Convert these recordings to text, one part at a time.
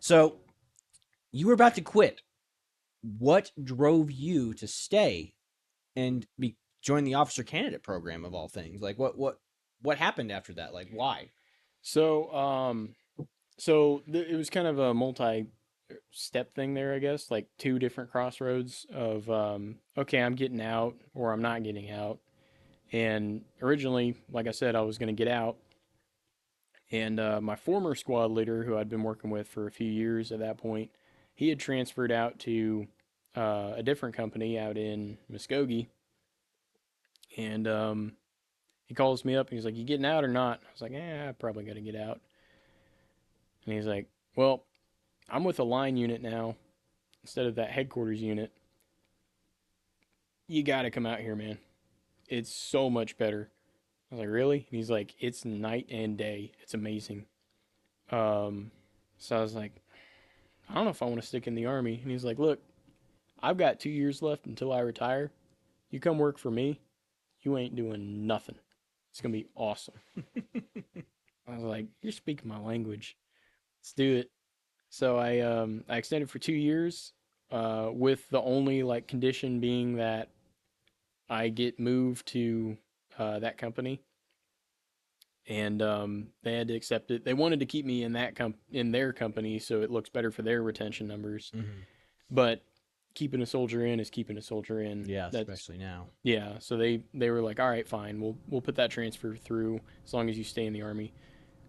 So you were about to quit. What drove you to stay and join the officer candidate program of all things? Like what happened after that? Like why? So, it was kind of a multi-step thing there, I guess, like two different crossroads of, okay, I'm getting out or I'm not getting out. And originally, like I said, I was going to get out. And my former squad leader, who I'd been working with for a few years at that point, he had transferred out to a different company out in Muskogee. And he calls me up and he's like, "You getting out or not?" I was like, "I probably got to get out." And he's like, "Well, I'm with a line unit now instead of that headquarters unit. You got to come out here, man. It's so much better." I was like, "Really?" And he's like, "It's night and day. It's amazing." Um, so I was like, "I don't know if I want to stick in the army." And he's like, "Look, I've got 2 years left until I retire. You come work for me, you ain't doing nothing. It's gonna be awesome." I was like, "You're speaking my language. Let's do it." So I extended for 2 years, with the only like condition being that I get moved to that company, and they had to accept it. They wanted to keep me in in their company, so it looks better for their retention numbers. Mm-hmm. But keeping a soldier in is keeping a soldier in. Yeah, That's especially now. Yeah. So they were like, all right, fine, we'll put that transfer through as long as you stay in the army.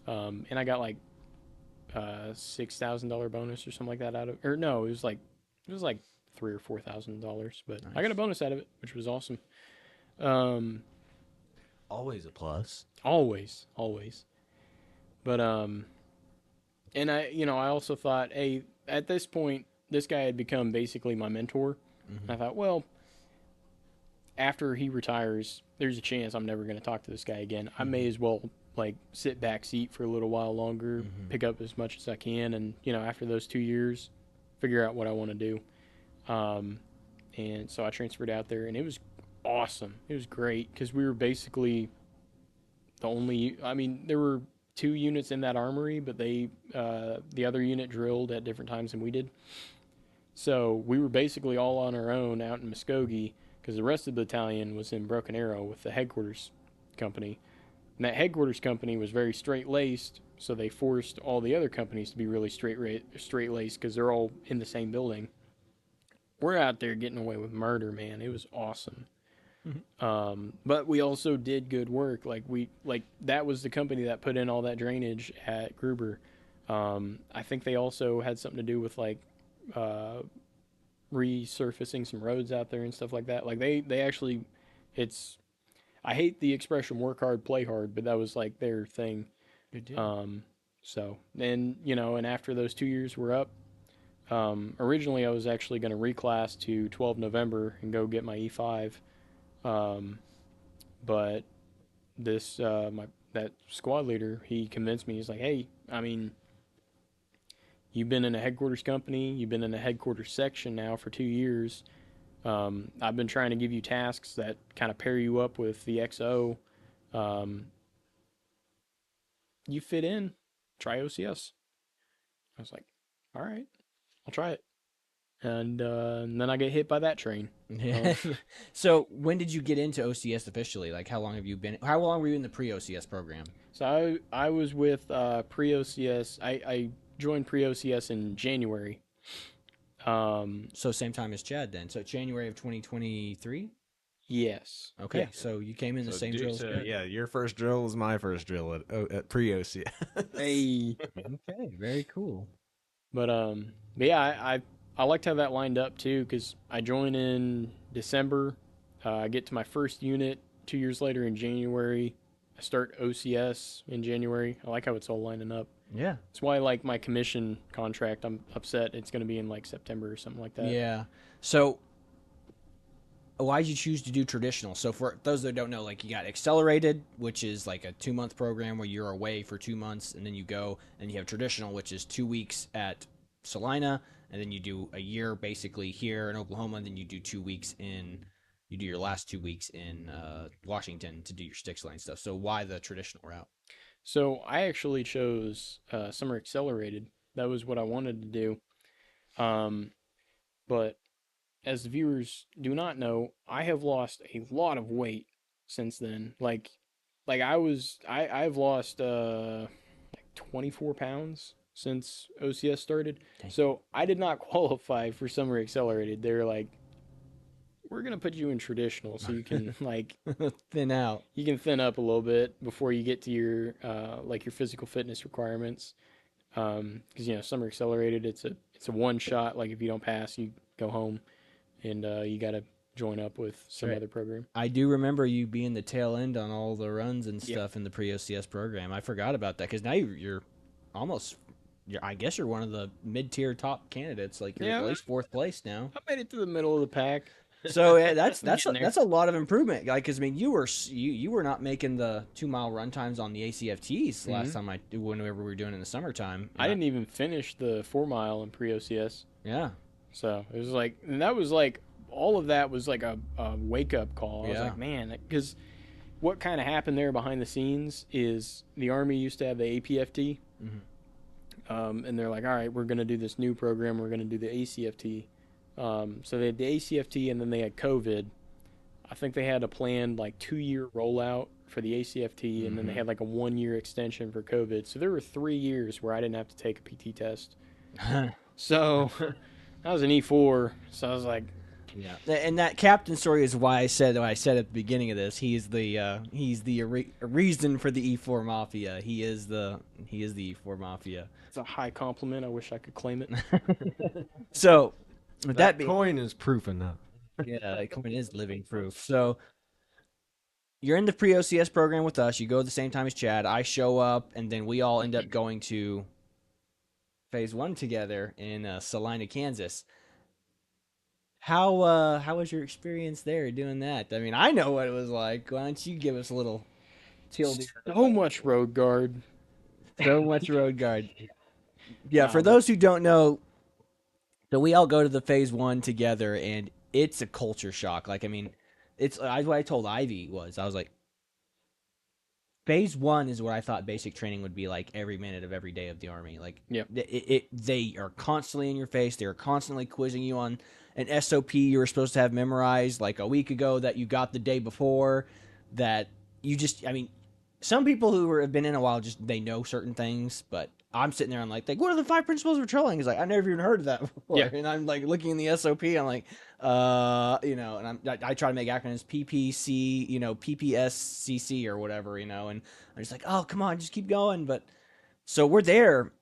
And I got like $6,000 bonus or something like that out of, or no, it was like $3,000 or $4,000, but I got a Nice. bonus out of it, which was awesome. Um, Always a plus. always, always. But and I also thought, hey, at this point, this guy had become basically my mentor. Mm-hmm. And I thought, well, after he retires, there's a chance I'm never going to talk to this guy again. I may Mm-hmm. as well like sit back seat for a little while longer, Mm-hmm. pick up as much as I can, and after those 2 years, figure out what I want to do. Um, and so I transferred out there, and it was awesome. It was great because we were basically the only. I mean, there were two units in that armory, but the other unit drilled at different times than we did. So we were basically all on our own out in Muskogee because the rest of the battalion was in Broken Arrow with the headquarters company. And that headquarters company was very straight laced, so they forced all the other companies to be really straight laced because they're all in the same building. We're out there getting away with murder, man. It was awesome. But we also did good work. Like that was the company that put in all that drainage at Gruber. I think they also had something to do with like uh, resurfacing some roads out there and stuff like that. Like they actually, it's I hate the expression work hard, play hard, but that was like their thing. Good deal. Um, so then and after those 2 years were up, originally I was actually going to reclass to 12 November and go get my E5. Um, but this my that squad leader, he convinced me. He's like, hey, I mean, you've been in a headquarters company, you've been in a headquarters section now for 2 years. I've been trying to give you tasks that kind of pair you up with the XO. Um, you fit in. Try OCS. I was like, all right, I'll try it. And then I get hit by that train. Yeah. So when did you get into OCS officially? Like how long have you been? How long were you in the pre-OCS program? So I was with pre OCS. I joined pre OCS in January. So same time as Chad then. So January of 2023. Yes. Okay, Yeah. so you came in the So, same drill as Chad. yeah, your first drill was my first drill at pre OCS. Hey. Okay, very cool. But yeah, I liked how that lined up too because I joined in December. I get to my first unit 2 years later in January. I start OCS in January. I like how it's all lining up. Yeah. That's why, like, my commission contract, I'm upset it's going to be in like September or something like that. Yeah. So why did you choose to do traditional? So for those that don't know, like you got accelerated, which is like a 2 month program where you're away for 2 months and then you go, and you have traditional, which is 2 weeks at Salina, and then you do a year basically here in Oklahoma, and then you do 2 weeks you do your last 2 weeks in Washington to do your sticks line stuff. So why the traditional route? So I actually chose summer accelerated that was what I wanted to do. Um, but as the viewers do not know, I have lost a lot of weight since then. Like I've lost like 24 pounds since OCS started. Dang. So I did not qualify for summer accelerated. They're like, we're gonna put you in traditional so you can like Thin out. you can thin up a little bit before you get to your like your physical fitness requirements. Because summer accelerated, it's a one shot. Like if you don't pass, you go home, and you got to join up with some Right. other program. I do remember you being the tail end on all the runs and Yep. stuff in the pre-OCS program. I forgot about that because now you're almost, I guess you're one of the mid-tier top candidates. Like you're Yeah. at least fourth place now. I made it to the middle of the pack. So yeah, that's Getting there. that's a lot of improvement. Like, cause I mean, you were not making the 2 mile run times on the ACFTs last time whenever we were doing it in the summertime. I didn't even finish the 4 mile in pre-OCS. Yeah. So it was like, and that was like, all of that was like a wake up call. I was Yeah. like, man, because what kind of happened there behind the scenes is the Army used to have the APFT. And they're like, all right, we're going to do this new program. We're going to do the ACFT. So they had the ACFT and then they had COVID. I think they had a planned like 2-year rollout for the ACFT and then they had like a 1-year extension for COVID. So there were 3 years where I didn't have to take a PT test. So I was an E4. So I was like, Yeah, and that captain story is why I said what I said at the beginning of this. He's the reason for the E4 Mafia. He is the E4 Mafia. it's a high compliment. I wish I could claim it. So, with That that being, coin is proof enough. yeah, that coin is living proof. So, you're in the pre-OCS program with us. You go at the same time as Chad. I show up, and then we all end up going to Phase 1 together in Salina, Kansas. How was your experience there doing that? I mean, I know what it was like. Why don't you give us a little tilde? So much road guard. So much road guard. Yeah, Wow. for those who don't know, so we all go to the Phase 1 together, and it's a culture shock. Like, I mean, it's what I told Ivy was, I was like, Phase 1 is what I thought basic training would be like every minute of every day of the Army. Like, Yep. They are constantly in your face. They are constantly quizzing you on an SOP you were supposed to have memorized like a week ago that you got the day before. That you just, I mean, some people who have been in a while just they know certain things, but I'm sitting there, I'm like, what are the 5 principles of patrolling? He's like, I never even heard of that before. Yeah. And I'm like looking in the SOP, I'm like, and I try to make acronyms PPC, PPSCC or whatever, and I'm just like, oh, come on, just keep going. But so we're there,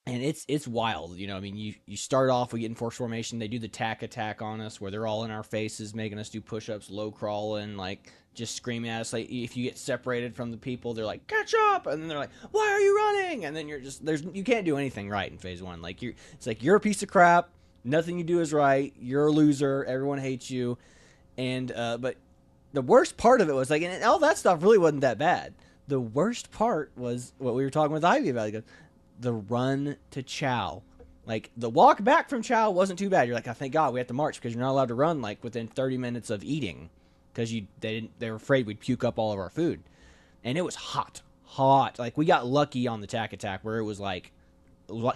and it's wild, I mean, you start off, we get in force formation, they do the tack attack on us where they're all in our faces, making us do push-ups, low crawling, like just screaming at us. Like if you get separated from the people, they're like, catch up, and then they're like, why are you running? And then you're just you can't do anything right in Phase 1. Like it's like you're a piece of crap, nothing you do is right, you're a loser, everyone hates you. And but the worst part of it was like, and all that stuff really wasn't that bad. The worst part was what we were talking with Ivy about. He goes, the run to Chow. Like the walk back from Chow wasn't too bad. You're like, oh, thank God we have to march because you're not allowed to run like within 30 minutes of eating because they were afraid we'd puke up all of our food. And it was hot. Like we got lucky on the tack attack where it was like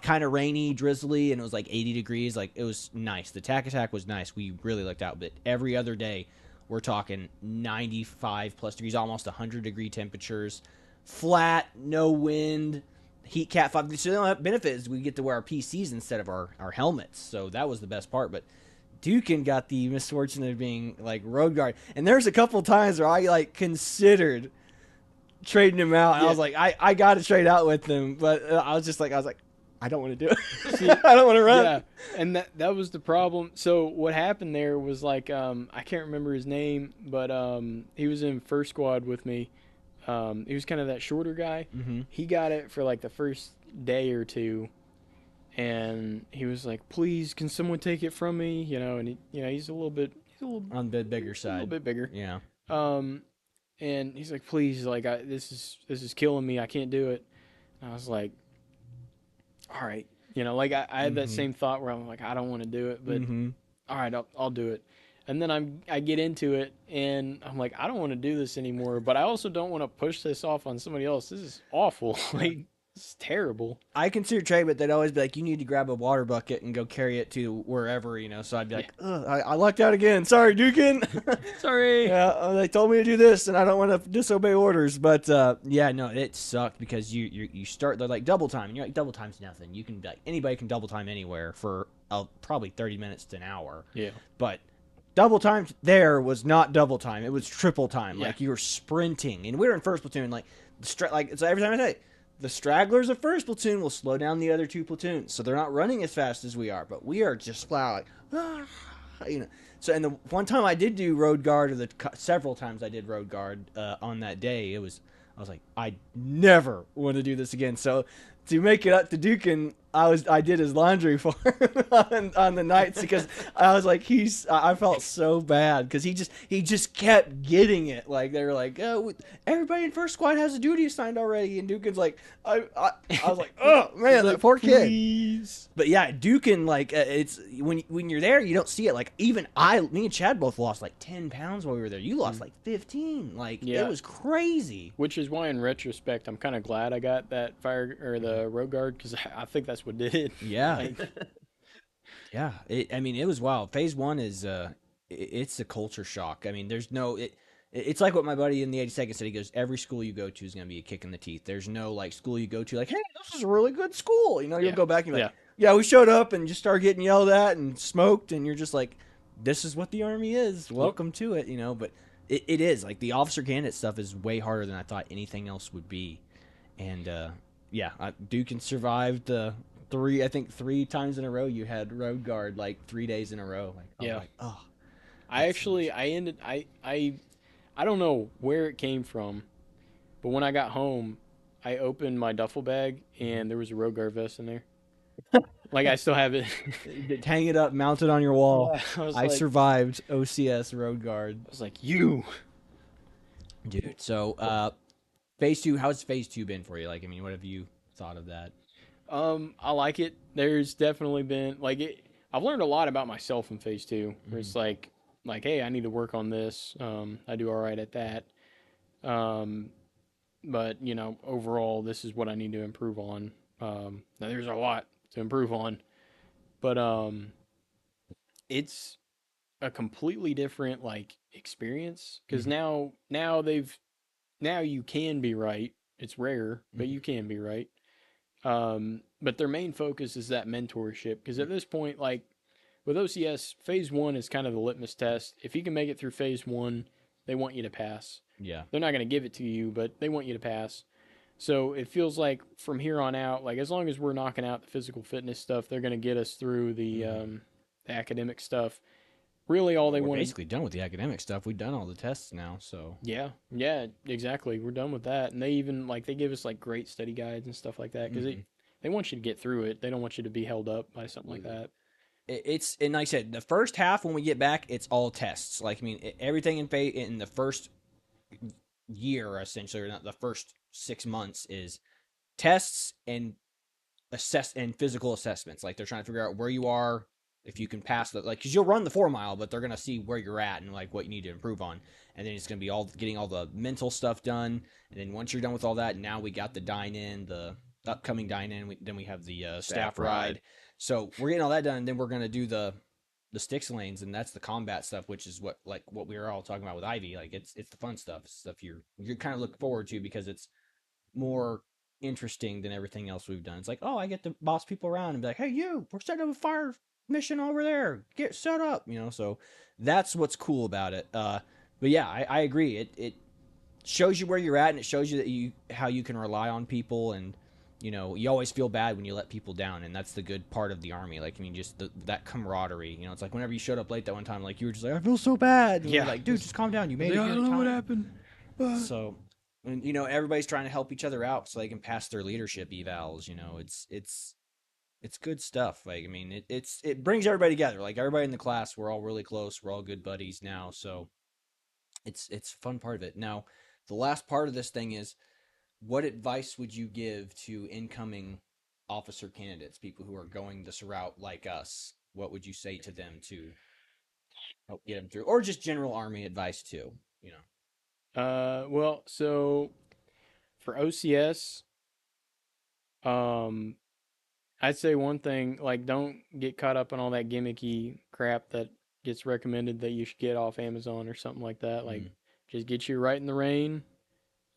kind of rainy, drizzly, and it was like 80 degrees. Like it was nice. The tack attack was nice. We really looked out. But every other day, we're talking 95 plus degrees, almost 100-degree temperatures, flat, no wind. Heat Cat 5. So the only benefit is we get to wear our PCs instead of our helmets. So that was the best part. But Duchan got the misfortune of being like road guard. And there's a couple times where I like considered trading him out. And I was like, I got to trade out with him. But I was like, I don't want to do it. See, I don't want to run. Yeah, and that was the problem. So what happened there was like I can't remember his name, but he was in first squad with me. He was kind of that shorter guy. Mm-hmm. He got it for like the first day or two, and he was like, "Please, can someone take it from me?" And he's a little On the bigger side. a little bit bigger. Yeah. And he's like, "Please, like this is killing me. I can't do it." And I was like, "All right." Like I had that same thought where I'm like, I don't want to do it, but all right, I'll do it. And then I get into it, and I'm like, I don't want to do this anymore, but I also don't want to push this off on somebody else. This is awful. Like, It's terrible. I consider trade, but they'd always be like, "You need to grab a water bucket and go carry it to wherever," So I'd be Yeah. like, "Ugh, I lucked out again. Sorry, Dukin." Sorry. Yeah, they told me to do this, and I don't want to disobey orders. But yeah, no, it sucked because you start they're like double time, and you're like double time's nothing. You can be like anybody can double time anywhere for probably 30 minutes to an hour. Yeah. But double time there was not double time; it was triple time. Yeah. Like you were sprinting, and we were in first platoon. Like so every time I say the stragglers of first platoon will slow down the other two platoons, so they're not running as fast as we are. But we are just flat like So, and the one time I did do road guard, or several times I did road guard on that day, I was like, I never want to do this again. So, to make it up to Dukin, I did his laundry for him on the nights because I was like, I felt so bad because he just kept getting it. Like they were like, oh, everybody in first squad has a duty assigned already, and Dukin's like, I was like, oh man, that poor kid. Please. But yeah, Dukin, like it's when you're there, you don't see it. Like even me and Chad both lost like 10 pounds while we were there. You lost like 15. Like Yeah. it was crazy. Which is why, in retrospect, I'm kind of glad I got that fire or the road guard because I think that's what did it. Yeah, Like, yeah. I mean, it was wild. Phase one is it's a culture shock. I mean, there's no It's like what my buddy in the 82nd said. He goes, every school you go to is going to be a kick in the teeth. There's no like school you go to like, hey, this is a really good school. You'll Yeah. go back and be like, Yeah. yeah, we showed up and just started getting yelled at and smoked, and you're just like, this is what the Army is. Welcome to it, But it is like the officer candidate stuff is way harder than I thought anything else would be. And yeah, Dukin survived three times in a row. You had road guard like 3 days in a row. Like, Yeah. like, oh, I don't know where it came from, but when I got home, I opened my duffel bag and there was a road guard vest in there. Like I still have it. hang it up, mount it on your wall. Yeah, I was I like, survived OCS road guard, I was like, you. dude. So, phase two. How's phase two been for you? Like, I mean, what have you thought of that? I like it. There's definitely been like it. I've learned a lot about myself in phase two. Where it's like, hey, I need to work on this. I do all right at that. But overall, this is what I need to improve on. Now there's a lot to improve on, but it's a completely different like experience because now you can be right. It's rare, but you can be right. But their main focus is that mentorship because at this point, like with OCS, phase one is kind of the litmus test. If you can make it through phase one, they want you to pass. Yeah. They're not going to give it to you, but they want you to pass. So it feels like from here on out, like as long as we're knocking out the physical fitness stuff, they're going to get us through the academic stuff. Really, all they We're want basically done with the academic stuff. We've done all the tests now, so Yeah, exactly. We're done with that, and they even they give us like great study guides and stuff like that because they want you to get through it. They don't want you to be held up by something like that. It's and like I said, the first half when we get back, it's all tests. Like I mean, everything in the first year essentially, or not the first 6 months, is tests and physical assessments. Like they're trying to figure out where you are, if you can pass the because you'll run the 4 mile, but they're gonna see where you're at and like what you need to improve on. And then it's gonna be all getting all the mental stuff done. And then once you're done with all that, now we got the dine in, the upcoming dine in. Then we have the staff ride. So we're getting all that done. And then we're gonna do the sticks lanes, and that's the combat stuff, which is what we were all talking about with Ivy. Like it's the fun stuff you're kind of looking forward to because it's more interesting than everything else we've done. It's like, oh, I get to boss people around and be like, hey, we're setting up a fire mission over there. Get set up, So that's what's cool about it. But yeah, I agree. It shows you where you're at, and it shows you that how you can rely on people, and you always feel bad when you let people down, and that's the good part of the Army. Like, I mean, just that camaraderie. It's like whenever you showed up late that one time, like you were just like, I feel so bad. And you're like, dude, just calm down. You made it. I don't know what happened. So, and everybody's trying to help each other out so they can pass their leadership evals. It's good stuff. Like, I mean, it brings everybody together. Like everybody in the class, we're all really close. We're all good buddies now. So it's a fun part of it. Now, the last part of this thing is, what advice would you give to incoming officer candidates, people who are going this route like us? What would you say to them to help get them through, or just general Army advice too? Well, so for OCS, Um, I'd say one thing, like, don't get caught up on all that gimmicky crap that gets recommended that you should get off Amazon or something like that. Like, Mm. just get you right in the rain,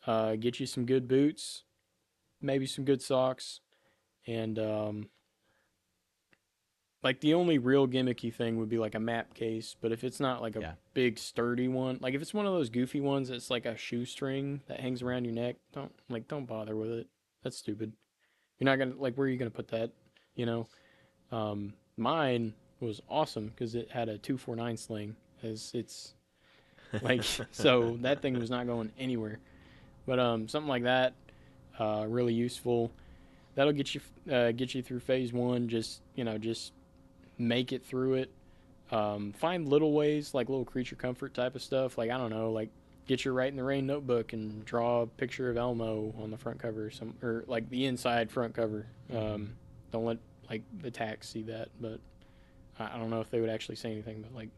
get you some good boots, maybe some good socks, and like the only real gimmicky thing would be like a map case. But if it's not like a Yeah. big sturdy one, like if it's one of those goofy ones that's like a shoestring that hangs around your neck, don't bother with it. That's stupid. You're not gonna like where are you gonna put that? You know. Mine was awesome because it had a 249 sling, as it's like so that thing was not going anywhere. But something like that, really useful. That'll get you through phase one. Just make it through it. Find little ways like little creature comfort type of stuff. Like I don't know, like get your Write in the Rain notebook and draw a picture of Elmo on the front cover, or like the inside front cover. Don't let like the tax see that, but I don't know if they would actually say anything, but like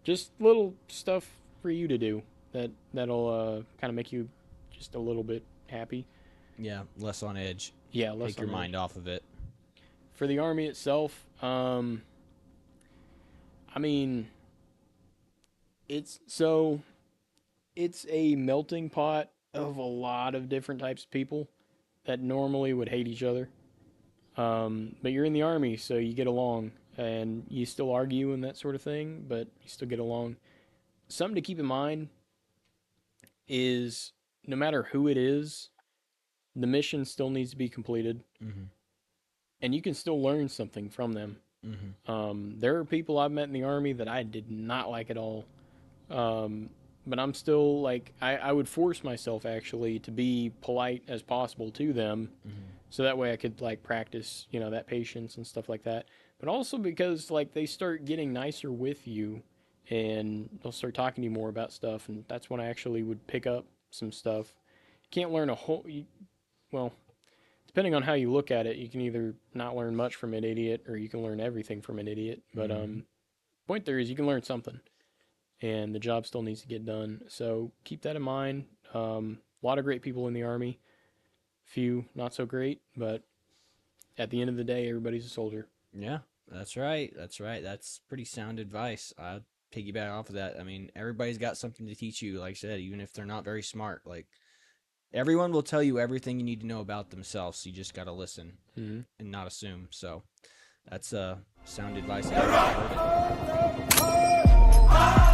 just little stuff for you to do that'll kind of make you just a little bit happy. Yeah, less on edge. Yeah, less Take your on mind edge. off of it. For the army itself, I mean, it's so it's a melting pot of a lot of different types of people that normally would hate each other. But you're in the army, so you get along, and you still argue and that sort of thing, but you still get along. Something to keep in mind is no matter who it is, the mission still needs to be completed, Mm-hmm. and you can still learn something from them. Mm-hmm. There are people I've met in the army that I did not like at all. Um, but I'm still like, I would force myself actually to be polite as possible to them. Mm-hmm. So that way I could like practice, that patience and stuff like that. But also because like they start getting nicer with you and they'll start talking to you more about stuff. And that's when I actually would pick up some stuff. You can't learn well, depending on how you look at it, you can either not learn much from an idiot or you can learn everything from an idiot. But Mm-hmm. point there is you can learn something, and the job still needs to get done. So keep that in mind. A lot of great people in the army, few not so great, but at the end of the day, everybody's a soldier. Yeah, that's right. That's right. That's pretty sound advice. I piggyback off of that. I mean, everybody's got something to teach you, like I said, even if they're not very smart. Like, everyone will tell you everything you need to know about themselves. So you just got to listen Mm-hmm. and not assume. So that's sound advice. I heard it.